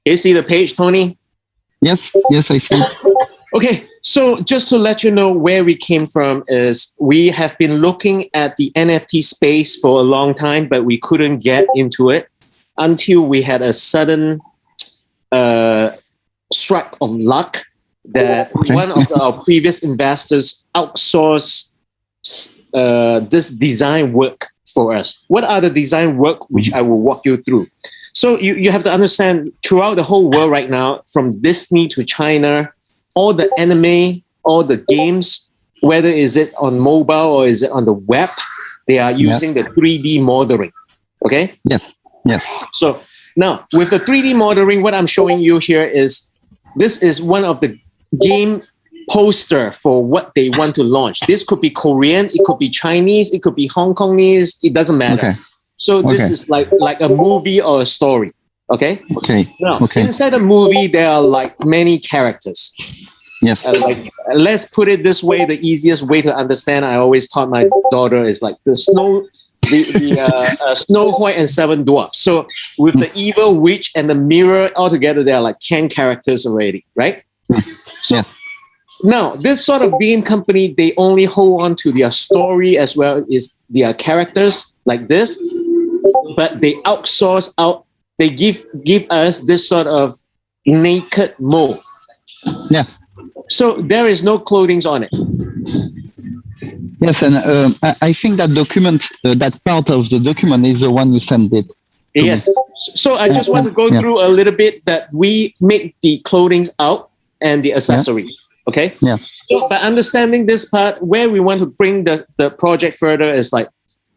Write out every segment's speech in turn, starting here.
You see the page, Tony? Yes, I see. Okay, so just to let you know where we came from is we have been looking at the NFT space for a long time, but we couldn't get into it until we had a sudden strike of luck that one of our previous investors outsourced this design work for us. What are the design work, which I will walk you through? So you have to understand, throughout the whole world right now, from Disney to China, all the anime, all the games, whether is it on mobile or is it on the web, they are using the 3D modeling. Okay? Yes. So now with the 3D modeling, what I'm showing you here is this is one of the game poster for what they want to launch. This could be Korean, it could be Chinese, it could be Hong Kongese, it doesn't matter. Okay. So this is like a movie or a story. Okay. Now, inside a movie, there are like many characters. Yes. Let's put it this way. The easiest way to understand, I always taught my daughter, is like the Snow White and Seven Dwarfs. So with the evil witch and the mirror altogether, there are like 10 characters already, right? So now this sort of game company, they only hold on to their story as well as their characters like this, but they outsource out. They give us this sort of naked mode. Yeah. So there is no clothing on it. Yes, and I think that document, that part of the document is the one you sent it. Yes. So I just want to go through a little bit that we make the clothing out and the accessories. Okay. Yeah. So by understanding this part, where we want to bring the project further is like,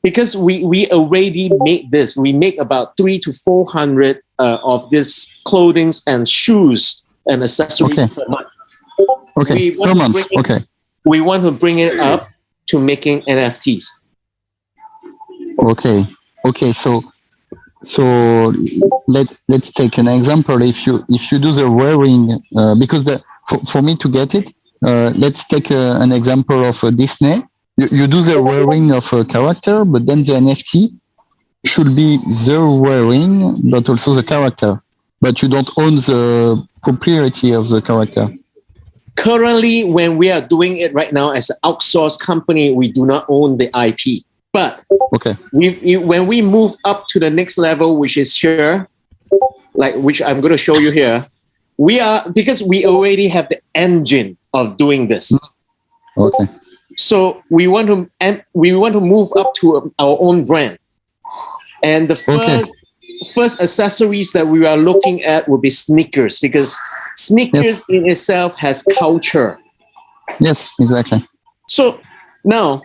because we already made this, we make about 300 to 400 of this clothing and shoes and accessories per month. Okay, per month. We want to bring it up to making NFTs. Okay. So let's take an example. If you do the wearing, because for me to get it, let's take an example of Disney. You do the wearing of a character, but then the NFT should be the wearing, but also the character. But you don't own the propriety of the character. Currently, when we are doing it right now as an outsourced company, we do not own the IP. But when we move up to the next level, which is here, which I'm going to show you here, because we already have the engine of doing this. Okay. So we want to move up to our own brand, and the first accessories that we are looking at will be sneakers, because sneakers in itself has culture. Yes, exactly. So now,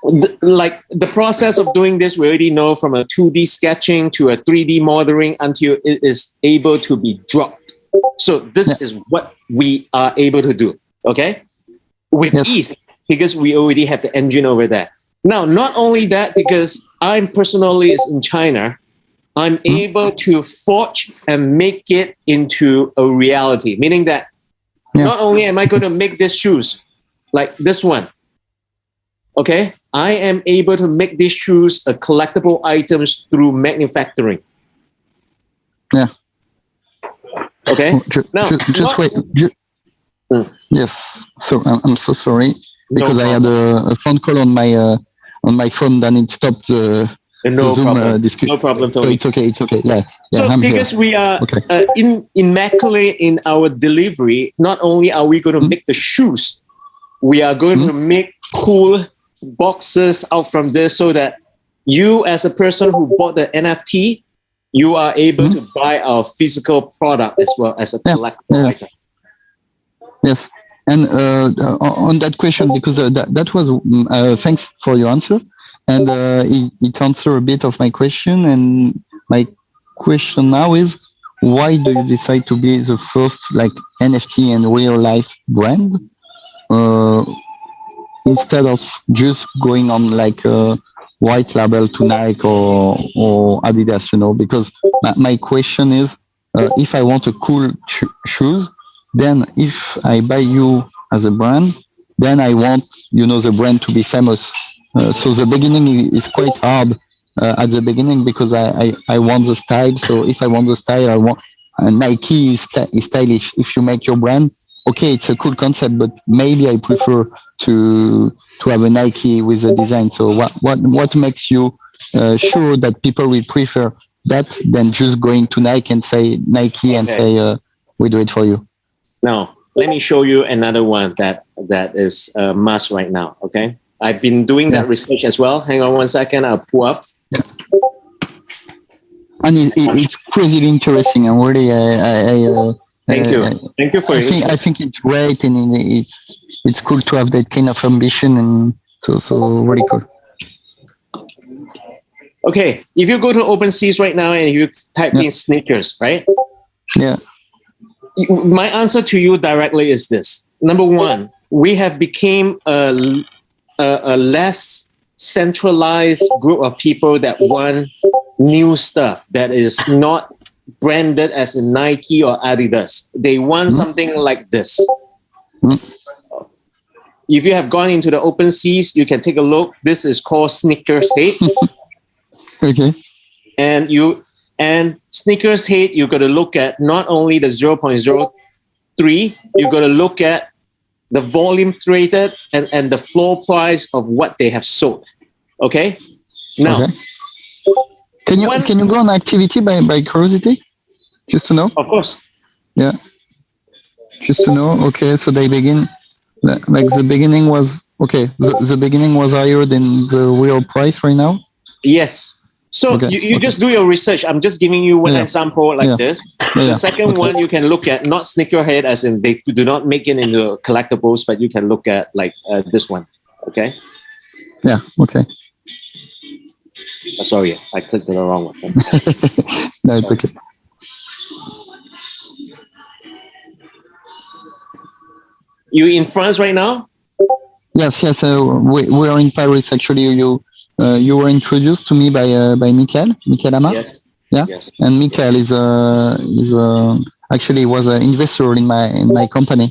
the process of doing this, we already know from a 2D sketching to a 3D modeling until it is able to be dropped. So this is what we are able to do. Okay, with ease. Because we already have the engine over there. Now, not only that, because I'm personally in China, I'm able to forge and make it into a reality. Meaning that not only am I going to make these shoes like this one, okay, I am able to make these shoes a collectible items through manufacturing. Yeah. Okay. Now, just wait. Yes. So I'm so sorry. Because I had a phone call on my phone, then it stopped the Zoom discussion. No problem, Tony. So it's okay. Yeah, so I'm because here. We are immaculate in our delivery, not only are we going to make the shoes, we are going to make cool boxes out from this, so that you, as a person who bought the NFT, you are able to buy our physical product as well as a collectible item. Yes. And on that question, because that was thanks for your answer, and it answered a bit of my question. And my question now is, why do you decide to be the first NFT and real life brand instead of just going on a white label to Nike or Adidas? Because my question is, if I want a cool shoes, then if I buy you as a brand, then I want, the brand to be famous. So the beginning is quite hard at the beginning, because I want the style. So if I want the style, Nike is stylish. If you make your brand, okay, it's a cool concept, but maybe I prefer to have a Nike with a design. So what makes you sure that people will prefer that than just going to Nike and say Nike and say we do it for you? Now, let me show you another one that is a must right now. Okay, I've been doing that research as well. Hang on one second. I'll pull up. And it's crazily interesting. And really, thank you. Thank you for your interest. I think it's great, and it's cool to have that kind of ambition, and so really cool. Okay, if you go to OpenSeas right now and you type in sneakers, right? Yeah. My answer to you directly is this. Number one, we have become a less centralized group of people that want new stuff that is not branded as a Nike or Adidas. They want something like this. If you have gone into the OpenSeas, you can take a look. This is called Sneakers Head. Okay. And Sneakers Head, you got to look at not only the 0.03, you got to look at the volume traded and the floor price of what they have sold. Okay. Now, can you go on activity by curiosity, just to know? Of course. Yeah. Just to know. Okay, so they begin like the beginning was okay. The beginning was higher than the real price right now. Yes. So you just do your research. I'm just giving you one example like this. The second one you can look at, not sneakerhead as in they do not make it into collectibles, but you can look at like this one. Okay. Yeah. Okay. Sorry, I clicked on the wrong one. No, it's okay. You in France right now? Yes. We are in Paris. Actually, you were introduced to me by Michael Ama. Yes. Yeah. Yes. And Michael is actually was an investor in my company,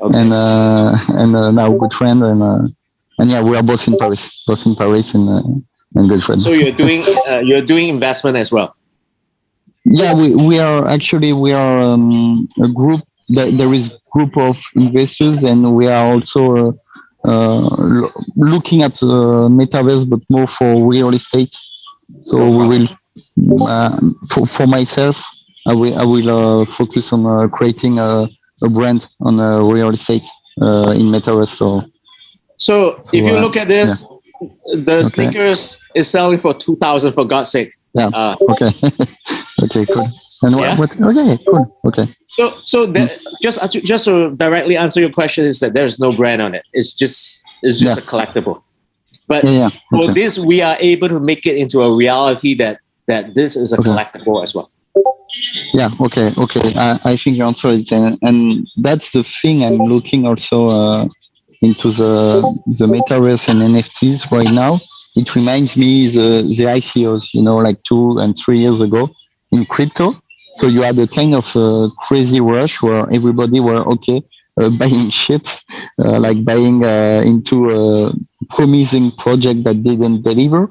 and now good friend, and yeah, we are both in Paris, and good friends. So you're doing investment as well. Yeah, we are a group. There is group of investors, and we are also looking at metaverse, but more for real estate. So we will, for myself, I will focus on creating a brand on real estate in metaverse. So if you look at this, the sneakers is selling for 2,000 for God's sake. Yeah. Okay. Okay. Cool. And what? Okay. Cool. Okay. So that, just to directly answer your question is that there's no brand on it. It's just a collectible. But for this, we are able to make it into a reality that this is a collectible as well. Yeah. Okay. I think you answered it, and that's the thing I'm looking also into the metaverse and NFTs right now. It reminds me the ICOs, like 2 and 3 years ago in crypto. So you had a kind of crazy rush where everybody were buying shit, like buying into a promising project that didn't deliver.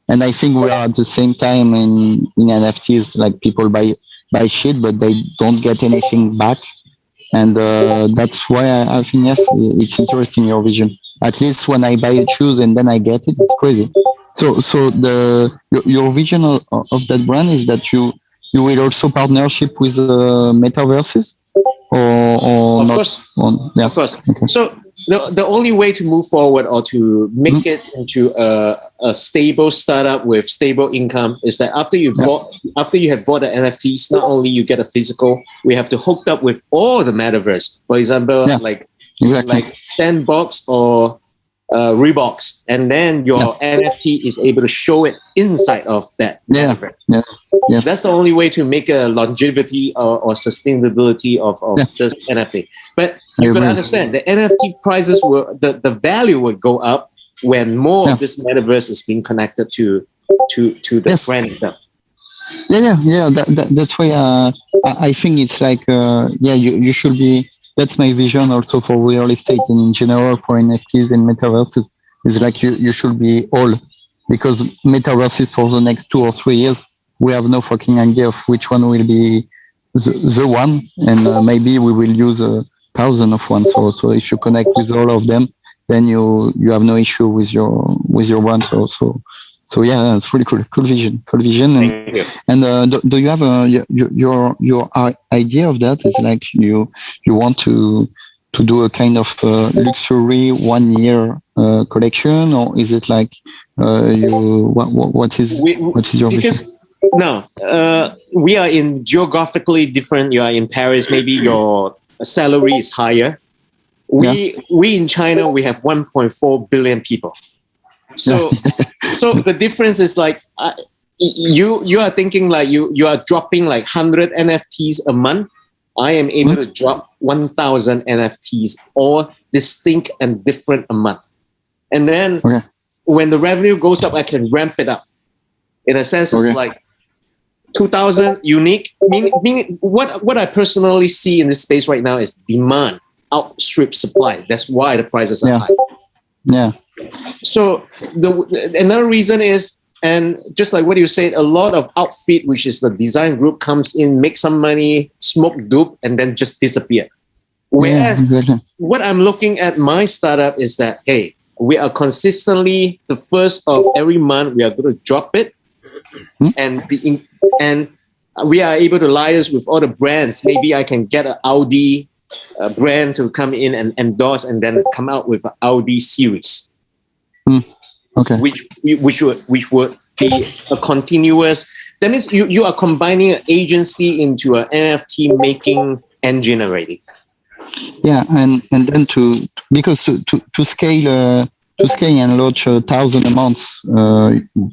And I think we are at the same time in NFTs, like people buy shit, but they don't get anything back. And that's why I think, yes, it's interesting, your vision. At least when I buy a shoes and then I get it, it's crazy. So your vision of that brand is that you will also partnership with metaverses or of not? Course. Yeah. Of course. Okay. So the only way to move forward or to make it into a stable startup with stable income is that after you have bought the NFTs, not only you get a physical, we have to hook up with all the metaverse. For example, like Sandbox or Reeboks, and then your NFT is able to show it inside of that metaverse. Yeah. That's the only way to make a longevity or sustainability of this NFT. But you got to understand the NFT prices the value would go up when more of this metaverse is being connected to the brand itself. Yeah. That's why I think it's like you should be. That's my vision also for real estate and in general for NFTs and metaverses. Is like you should be all, because metaverses for the next 2 or 3 years we have no fucking idea of which one will be the one, and maybe we will use 1,000 of one. So if you connect with all of them, then you have no issue with your one. So yeah, it's really cool vision. And do you have your idea of that? Is like you want to do a kind of luxury 1 year collection, or is it like what is your vision? No, we are in geographically different. You are in Paris, maybe your salary is higher. We in China, we have 1.4 billion people. So so the difference is like you are thinking like you are dropping like 100 NFTs a month. I am able to drop 1,000 NFTs, all distinct and different a month. And then when the revenue goes up, I can ramp it up. In a sense, it's like 2,000 unique. Meaning what I personally see in this space right now is demand outstrip supply. That's why the prices are high. Yeah. So another reason is, and just like what you said, a lot of outfit, which is the design group, comes in, make some money, smoke dupe, and then just disappear. Whereas what I'm looking at my startup is that, hey, we are consistently the first of every month, we are going to drop it. And we are able to liaise with all the brands. Maybe I can get an Audi brand to come in and endorse, and then come out with an Audi series. Which would be a continuous. That means you are combining an agency into an NFT making engine already. Yeah, and then because to scale and launch 1,000 a month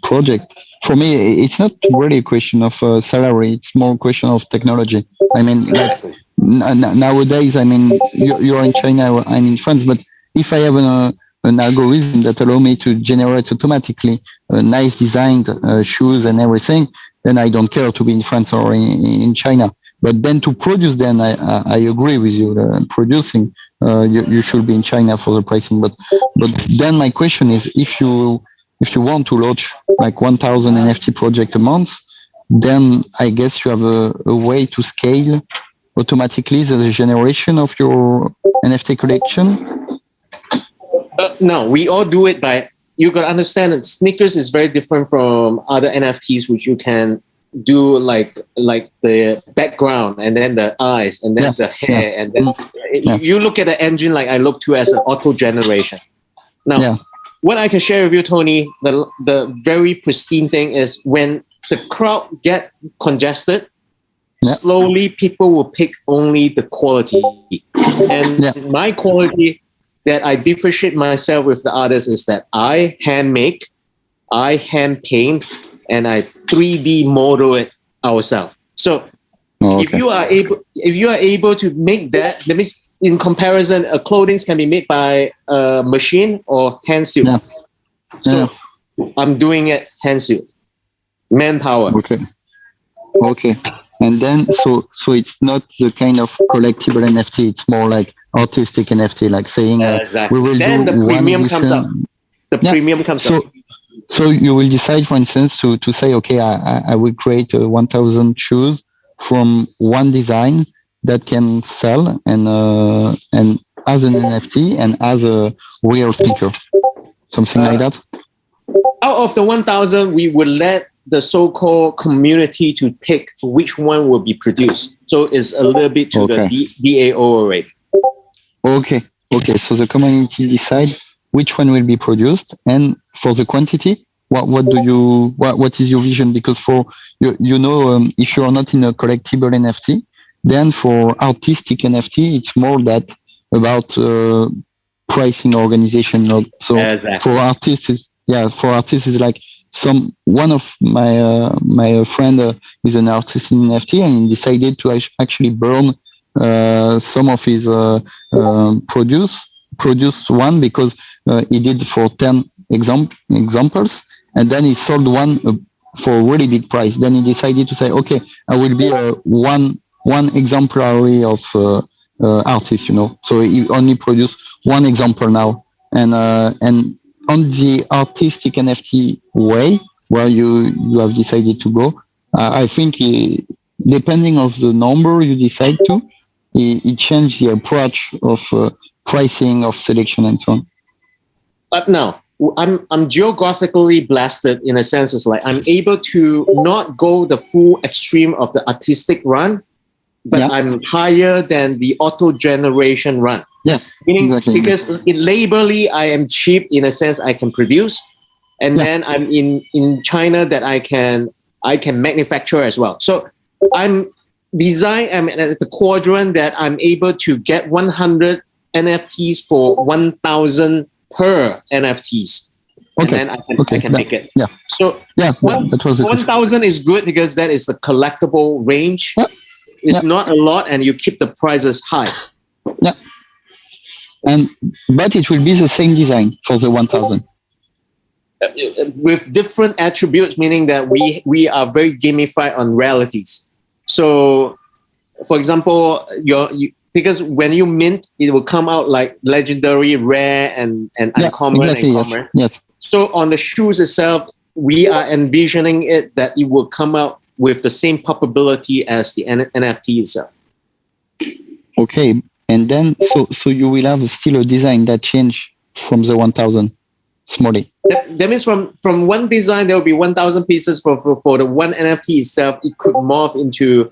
project, for me it's not really a question of salary. It's more a question of technology. I mean, like nowadays, I mean, you're in China, I'm in France, but if I have an algorithm that allow me to generate automatically nice designed shoes and everything, then I don't care to be in France or in China. But then to produce, then I agree with you. Producing, you should be in China for the pricing. But then my question is, if you want to launch like 1,000 NFT project a month, then I guess you have a way to scale automatically the generation of your NFT collection. No, we all do it by. You got to understand that sneakers is very different from other NFTs, which you can do like the background and then the eyes and then the hair and then you look at the engine like I look to as an auto generation. Now, what I can share with you, Tony, the very pristine thing is when the crowd get congested, slowly people will pick only the quality. And my quality that I differentiate myself with the others is that I hand make, I hand paint, and I 3D model it ourselves. So if you are able to make that means in comparison, clothing can be made by a machine or hand sew. So I'm doing it hand sew, manpower. Okay. And then so it's not the kind of collectible NFT. It's more like artistic NFT, like saying we will then do the premium comes up. The premium comes up. So you will decide, for instance, to say, okay, I will create 1,000 shoes from one design that can sell and as an NFT and as a real sneaker, something like that. Out of the 1,000, we will let the so-called community to pick which one will be produced. So it's a little bit to the DAO already. Okay. So the community decide which one will be produced, and for the quantity, what is your vision? Because for if you are not in a collectible NFT, then for artistic NFT, it's more that about pricing organization. So for artists, it's like one of my friend is an artist in NFT, and he decided to actually burn some of his produced one because he did for 10 examples, and then he sold one for a really big price. Then he decided to say, okay, I will be one exemplary of artist, so he only produced one example now, and on the artistic NFT way where you have decided to go, I think depending of the number you decide to, it changes the approach of pricing, of selection, and so on. But no, I'm geographically blasted in a sense. It's like I'm able to not go the full extreme of the artistic run, but I'm higher than the auto generation run. Yeah, meaning exactly. Because laborly I am cheap in a sense. I can produce, and then I'm in China that I can manufacture as well. So I'm at the quadrant that I'm able to get 100 NFTs for 1,000 per NFTs. And then I can make it. Yeah. So that was 1,000 is good because that is the collectible range. It's not a lot, and you keep the prices high. Yeah. But it will be the same design for the 1,000. With different attributes, meaning that we are very gamified on realities. So, for example, because when you mint, it will come out like legendary, rare, and uncommon. Exactly, yes. So on the shoes itself, we are envisioning it that it will come out with the same probability as the NFT itself. Okay, and then so you will have still a design that change from the 1,000 smally. That means from one design there will be 1,000 pieces for the one NFT itself. It could morph into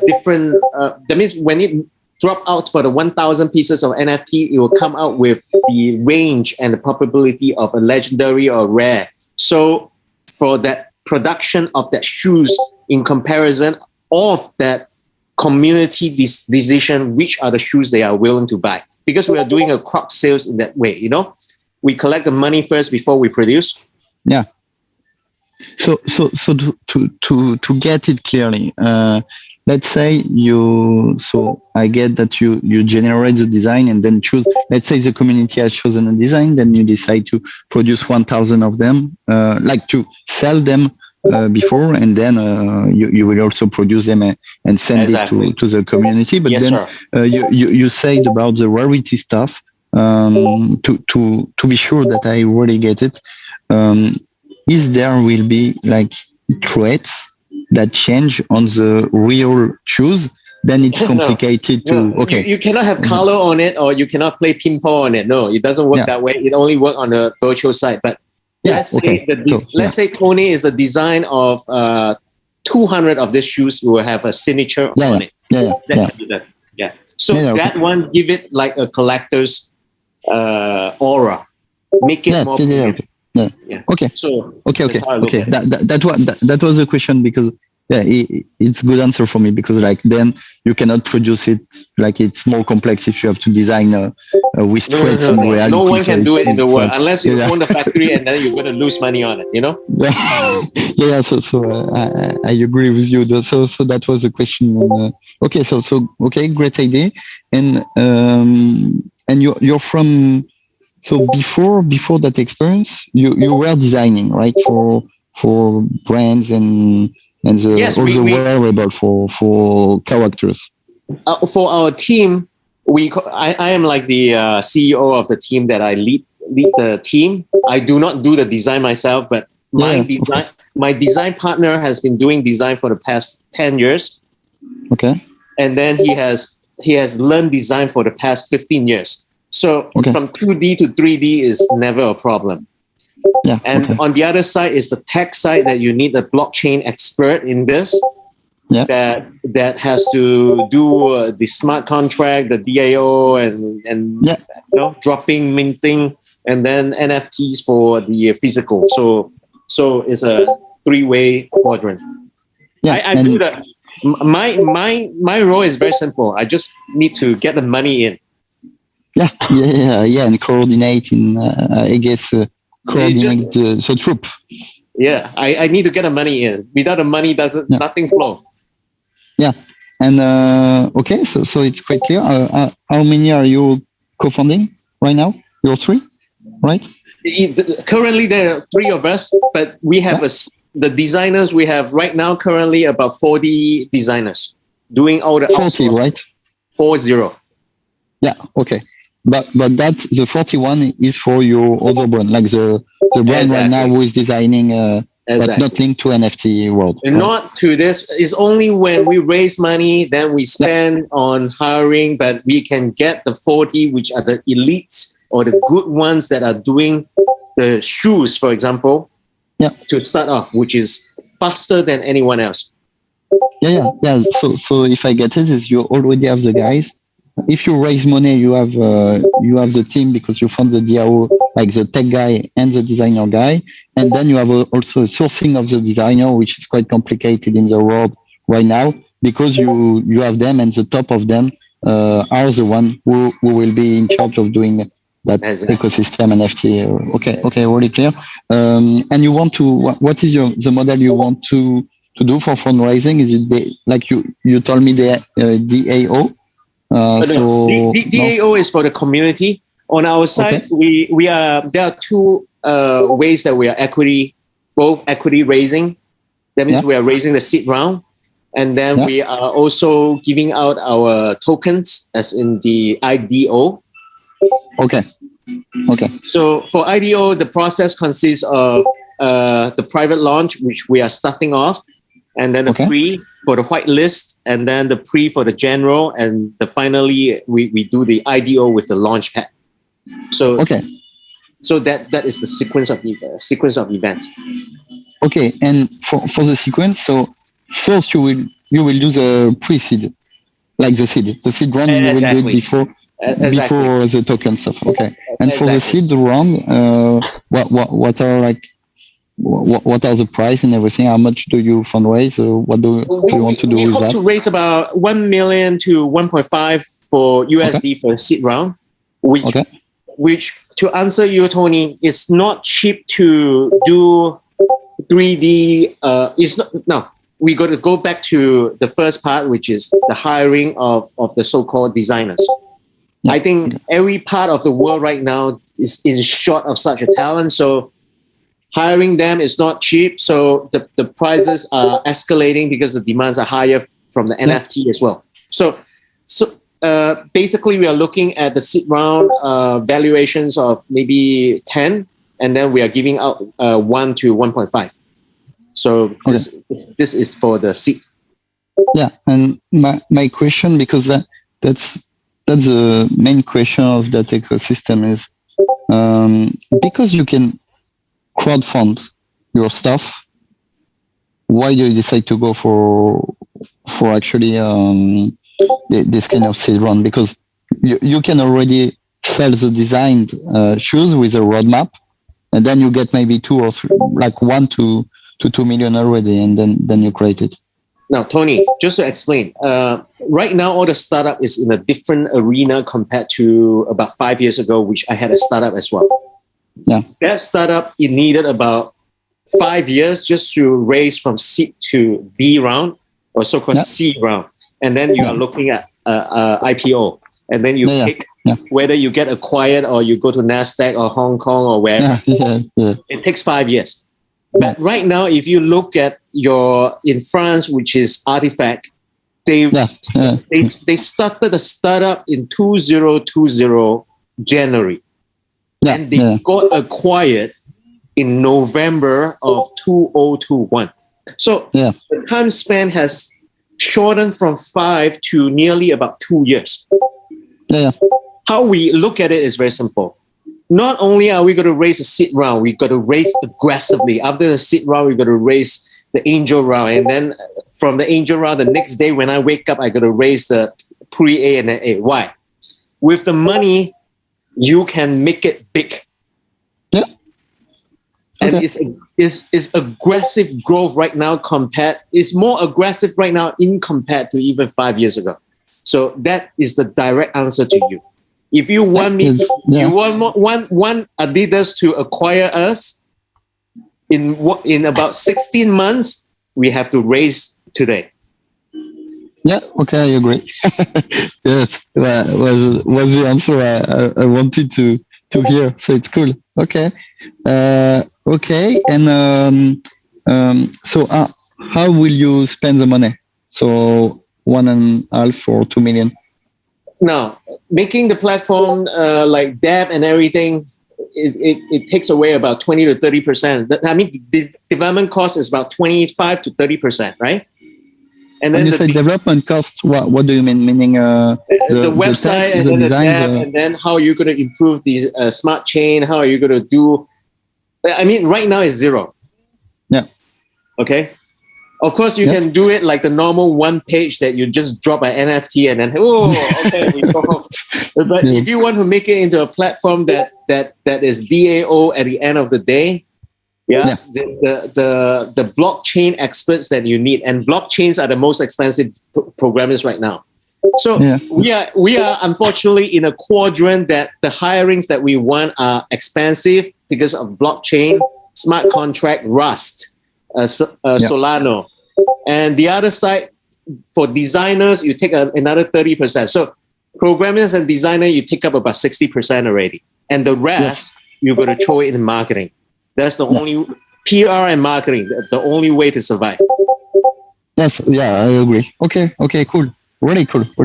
different. That means when it drop out for the 1,000 pieces of NFT, it will come out with the range and the probability of a legendary or rare. So for that production of that shoes, in comparison of that community decision, which are the shoes they are willing to buy, because we are doing a crowd sales in that way. We collect the money first before we produce. Yeah. So to get it clearly, let's say I get that you generate the design and then choose. Let's say the community has chosen a design, then you decide to produce 1,000 of them, like to sell them before, and then you will also produce them and send it to the community. But you said about the rarity stuff. To be sure that I really get it, is there will be like traits that change on the real shoes? Then it's complicated You cannot have color on it, or you cannot play pinball on it. No, it doesn't work that way. It only works on the virtual side. But let's say Tony is the design of 200 of these shoes. You will have a signature on it. That can be done. Yeah. So that one, give it like a collector's aura, make it more premium. Okay. So that was a question, because it's good answer for me, because like then you cannot produce it, like it's more complex if you have to design with traits in reality. No one can do it in the world unless you own the factory, and then you're going to lose money on it. So I agree with you. So that was the question. Okay, great idea. And you're from, so before that experience, you were designing, right, for brands and the wearable for characters. For our team, I am like the CEO of the team, that I lead the team. I do not do the design myself, but my design partner has been doing design for the past 10 years. Okay. And then he has learned design for the past 15 years. So from 2D to 3D is never a problem. On the other side is the tech side, that you need a blockchain expert in this. That has to do the smart contract, the DAO, and dropping, minting, and then NFTs for the physical. So it's a three-way quadrant. I do that. My role is very simple. I just need to get the money in. And coordinating, I guess, coordinate the troop. Yeah, I need to get the money in. Without the money, nothing flow. Yeah, and so it's quite clear. How many are you co-founding right now? You're three, right? Currently, there are three of us, but we have the designers. We have right now currently about 40 designers doing all the 40, right? 40. Yeah. Okay. But that the 41 is for your other brand, like the brand right now who is designing but not linked to NFT world. And not to this. It's only when we raise money, then we spend on hiring, but we can get the 40, which are the elites or the good ones that are doing the shoes, for example, to start off, which is faster than anyone else. Yeah. So if I get it, is you already have the guys. If you raise money, you have the team because you found the DAO, like the tech guy and the designer guy, and then you have also a sourcing of the designer, which is quite complicated in the world right now because you have them, and the top of them are the one who will be in charge of doing that ecosystem and NFT. Okay, really clear. And you want to, what is the model you want to do for fundraising? Is it like you told me the DAO? DAO is for the community. On our side, there are two ways that we are both equity raising. That means we are raising the seed round, and then we are also giving out our tokens, as in the IDO. Okay. So for IDO, the process consists of the private launch, which we are starting off, and then the pre for the whitelist, and then the pre for the general, and finally we do the IDO with the launch pad. So that is the sequence of events. Okay, and for the sequence, so first you will do the pre-seed, like the seed round. You will do it before the token stuff. Okay, and for the seed round, what are the price and everything? How much do you fundraise? What do you want to do with that? We hope to raise about 1 million to 1.5 for USD for the seed round, which to answer you, Tony, is not cheap to do 3D. We got to go back to the first part, which is the hiring of the so-called designers. I think every part of the world right now is short of such a talent. So hiring them is not cheap. So the prices are escalating because the demands are higher from the NFT as well. So basically we are looking at the seed round valuations of maybe 10, and then we are giving out 1 to 1.5. So this is for the seed. Yeah, and my question, because that's the main question of that ecosystem is because you can crowdfund your stuff, why do you decide to go for actually this kind of seed round? Because you can already sell the designed shoes with a roadmap, and then you get maybe 2 or 3, like 1 to 2 million already, and then you create it. Now, Tony, just to explain, right now all the startup is in a different arena compared to about 5 years ago, which I had a startup as well. Yeah, that startup, it needed about 5 years just to raise from seed to D round, or so-called C round, and then you are looking at IPO, and then you pick whether you get acquired or you go to NASDAQ or Hong Kong or wherever. It takes 5 years. But right now, if you look at in France, which is Artifact, they started the startup in 2020 January. And they got acquired in November of 2021. So the time span has shortened from 5 to nearly about 2 years. How we look at it is very simple. Not only are we going to raise a seed round, we got to raise aggressively. After the seed round, we got to raise the angel round. And then from the angel round, the next day when I wake up, I got to raise the pre-A and then A. Why? With the money, you can make it big. And it's aggressive growth right now it's more aggressive right now compared to even 5 years ago. So that is the direct answer to you. If you want you want Adidas to acquire us in about 16 months, we have to raise today. Yeah, okay, I agree. Yes, that was the answer I wanted to hear. So it's cool. Okay. And so how will you spend the money? So 1.5 or 2 million? Now, making the platform like DApp and everything, it takes away about 20 to 30%. I mean, the development cost is about 25 to 30%, right? And then when you say development cost, what do you mean? Meaning the website, and then the dev, and then how are you going to improve the smart chain? How are you going to do? I mean, right now it's zero. Yeah. Okay. Of course, you can do it like the normal one page that you just drop an NFT and then okay, we go home. But if you want to make it into a platform that is DAO at the end of the day, the blockchain experts that you need, and blockchains are the most expensive programmers right now. So we are unfortunately in a quadrant that the hirings that we want are expensive because of blockchain, smart contract, Rust, Solano. And the other side, for designers, you take another 30%. So programmers and designers, you take up about 60% already. And the rest, you're going to throw it in marketing. That's the only PR and marketing, the only way to survive. Yes, I agree. Okay, cool. Really cool. Did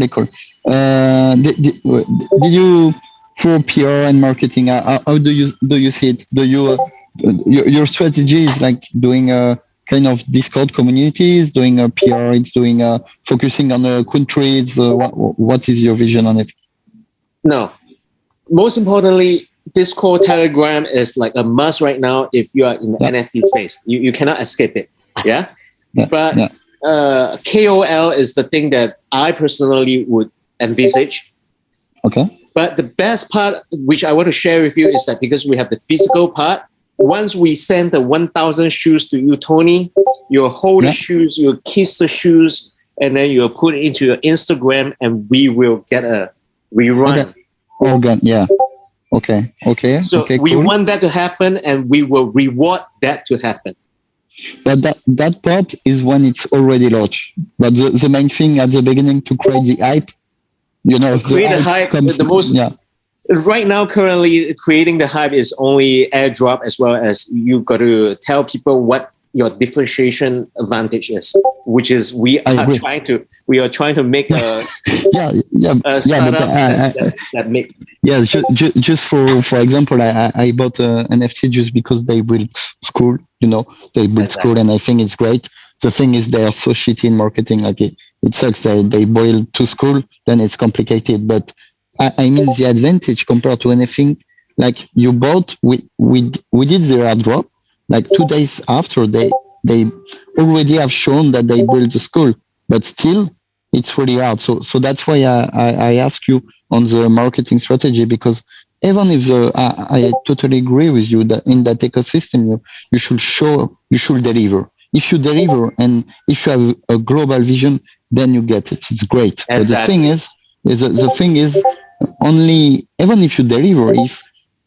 you, for PR and marketing, how do you see it? Do you your strategy is like doing a kind of Discord communities, doing a PR, it's doing focusing on the countries. What is your vision on it? No, most importantly, Discord, Telegram is like a must right now if you are in the NFT space. You cannot escape it. But KOL is the thing that I personally would envisage. Okay. But the best part, which I want to share with you, is that because we have the physical part, once we send the 1,000 shoes to you, Tony, you'll hold the shoes, you'll kiss the shoes, and then you'll put it into your Instagram, and we will get a rerun. Okay. So we want that to happen, and we will reward that to happen. But that part is when it's already launched. But the main thing at the beginning to create the hype, create the hype. Right now, currently creating the hype is only airdrop, as well as you got to tell people what your differentiation advantage is, which is we are trying to make a startup that make. Yeah, just for example, I bought an NFT just because they built school. They built school, and I think it's great. The thing is, they are so shitty in marketing. Like it sucks that they boil to school, then it's complicated. But I mean, the advantage compared to anything, like you bought, we did the airdrop. Like 2 days after, they already have shown that they built the school, but still, it's really hard. So that's why I ask you on the marketing strategy, because even if I totally agree with you that in that ecosystem, you should deliver. If you deliver and if you have a global vision, then you get it. It's great. Exactly. But the thing is, only even if you deliver,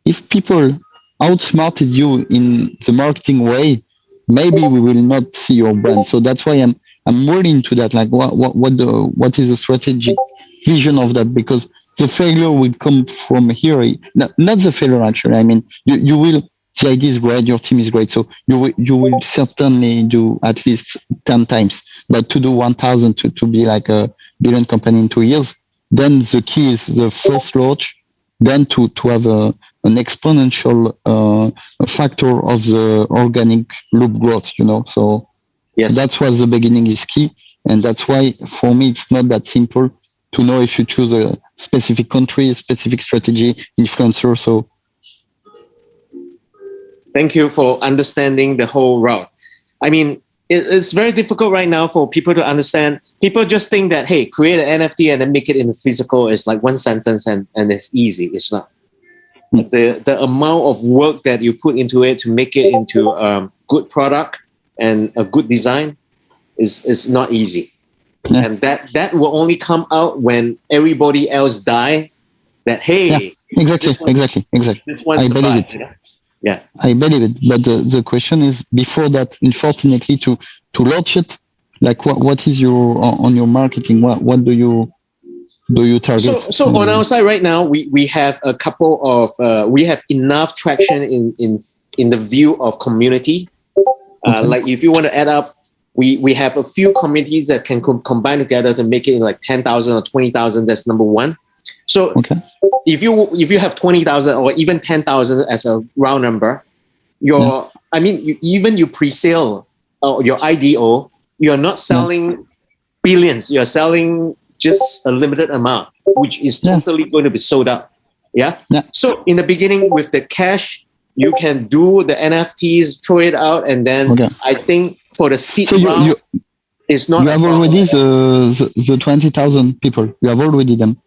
if people outsmarted you in the marketing way, maybe we will not see your brand. So that's why I'm really into that. Like what is the strategic vision of that? Because the failure will come from here. Not the failure, actually. I mean, you will. The idea is great. Your team is great. So you will certainly do at least 10 times. But to do 1,000 to be like a billion company in 2 years, then the key is the first launch. Then to have an exponential factor of the organic loop growth. So that's why the beginning is key, and that's why for me it's not that simple to know if you choose a specific country, a specific strategy, influencer. So thank you for understanding the whole route. I mean, it's very difficult right now for people to understand. People just think that, hey, create an NFT and then make it in physical is like one sentence and it's easy. It's not. The amount of work that you put into it to make it into a good product and a good design is not easy. Yeah. And that will only come out when everybody else die. That, hey, exactly. This one's I believe it. Yeah, I believe it. But the question is, before that, unfortunately, to launch it, like what is on your marketing? What do you target? So on our side right now, we have a couple of we have enough traction in the view of community. Like if you want to add up, we have a few communities that can combine together to make it in like 10,000 or 20,000. That's number one. So if you have 20,000 or even 10,000 as a round number, you pre-sale your IDO, you're not selling billions. You're selling just a limited amount, which is totally going to be sold out. Yeah. So in the beginning, with the cash, you can do the NFTs, throw it out, and then I think for the seed round, it's not. You have already the 20,000 people. You have already them.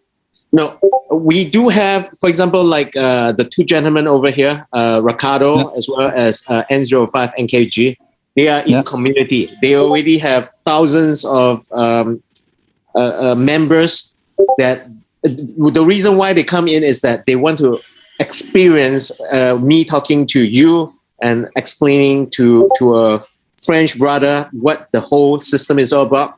No, we do have, for example, like the two gentlemen over here, Ricardo as well as N05 NKG. They are in community. They already have thousands of members. That the reason why they come in is that they want to experience me talking to you and explaining to a French brother what the whole system is all about,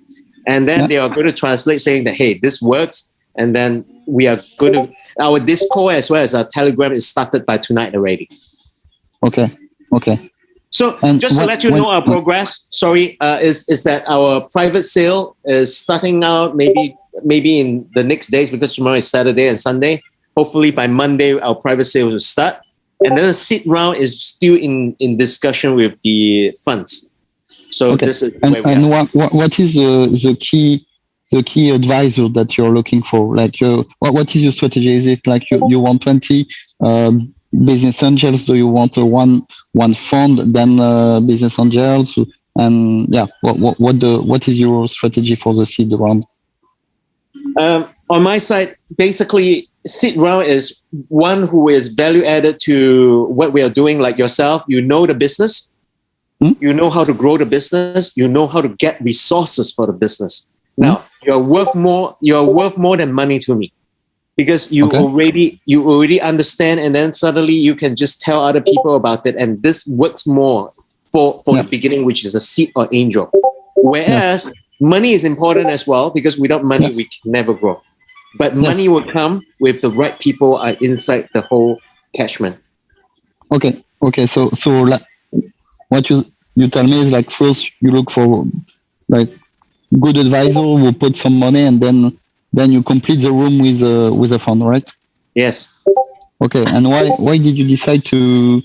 and then they are going to translate saying that, hey, this works, and then we are going to, our Discord as well as our Telegram is started by tonight already. Okay. So just to let you know our progress, is that our private sale is starting out maybe in the next days, because tomorrow is Saturday and Sunday. Hopefully by Monday, our private sale will start. And then the seed round is still in discussion with the funds. So this is where we are. What is the key advisor that you're looking for? Like, what is your strategy? Is it like you want 20 business angels? Do you want one fund, then business angels? And what is your strategy for the seed round? On my side, basically, seed round is one who is value added to what we are doing, like yourself. You know the business. You know how to grow the business. You know how to get resources for the business. Now, you're worth more than money to me, because you already understand, and then suddenly you can just tell other people about it, and this works more for the beginning, which is a seed or angel. Whereas money is important as well, because without money we can never grow. But money will come with the right people are inside the whole catchment. Okay. So what you tell me is, like, first you look for like good advisor who put some money, and then you complete the room with a fund, right? Yes. Okay. And why did you decide to,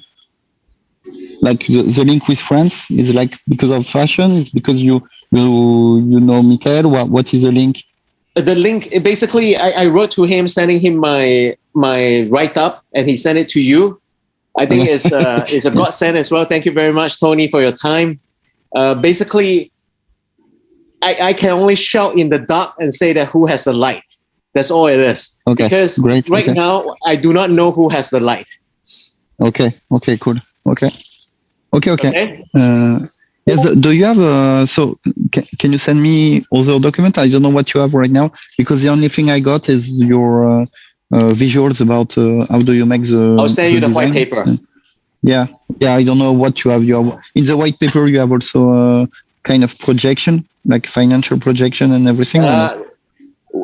like, the link with France? Is it like because of fashion? Is because you know Michael? What is the link? The link, basically, I wrote to him, sending him my write-up, and he sent it to you. I think it's a godsend as well. Thank you very much, Tony, for your time. Basically, I can only shout in the dark and say that who has the light. That's all it is. Okay. Because right now, I do not know who has the light. Okay. Cool. Okay. Yes. Do you have so can you send me other document? I don't know what you have right now, because the only thing I got is your visuals about how do you make the. I'll send you the design. white paper. Yeah. I don't know what you have. In the white paper, you have also a kind of projection, like financial projection and everything.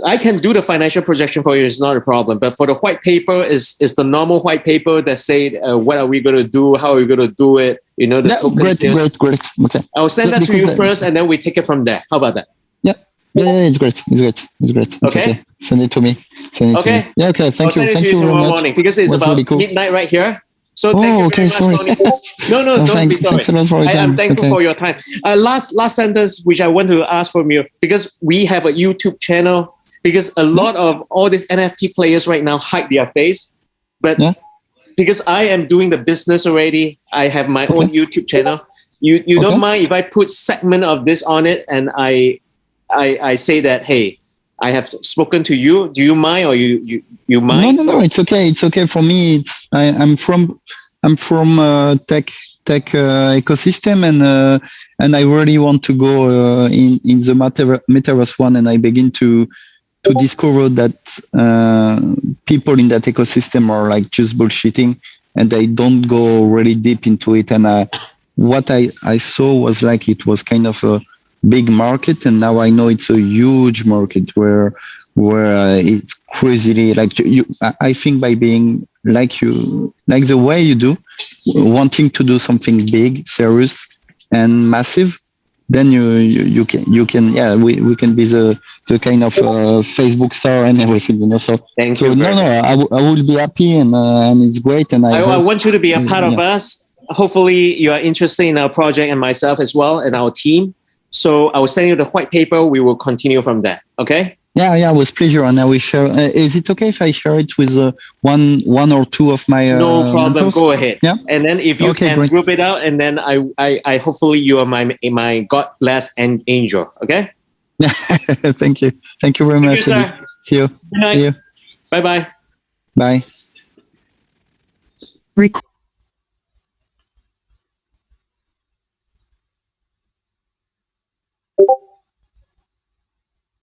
I can do the financial projection for you. It's not a problem. But for the white paper, is the normal white paper that say what are we going to do, how are we going to do it? You know, the token. Great. Okay. I'll send that to you first, and then we take it from there. How about that? Yeah. It's great. It's okay. Send it to me. Okay. Yeah. Okay. Thank you. I'll send it to you tomorrow morning, because it's about really cool. Midnight right here. So thank you very much, Tony. No, don't be sorry. I'm thankful for your time. Last sentence, which I want to ask from you, because we have a YouTube channel, because a lot of all these NFT players right now hide their face. But because I am doing the business already, I have my own YouTube channel. You don't mind if I put segment of this on it, and I say that, hey, I have spoken to you. Do you mind, or you mind? No. It's okay. It's okay for me. I'm from tech ecosystem, and I really want to go in the metaverse one, and I begin to discover that people in that ecosystem are like just bullshitting, and they don't go really deep into it. And what I saw was like it was kind of a big market, and now I know it's a huge market where it's crazily like you. I think by being like the way you do, wanting to do something big, serious, and massive, then you can yeah, we can be the kind of Facebook star and everything, you know. So Thank you. No, I will be happy, and it's great, and I want you to be a part of us. Hopefully you are interested in our project and myself as well and our team. So I will send you the white paper. We will continue from there. Okay. Yeah, with pleasure. And I will share. Is it okay if I share it with one or two of my no problem. mentors? Go ahead. Yeah. And then if you can great. group it out, and then I hopefully you are my God bless and angel. Okay. Thank you very much. You, sir. See you. Good night. See you. Bye. Bye.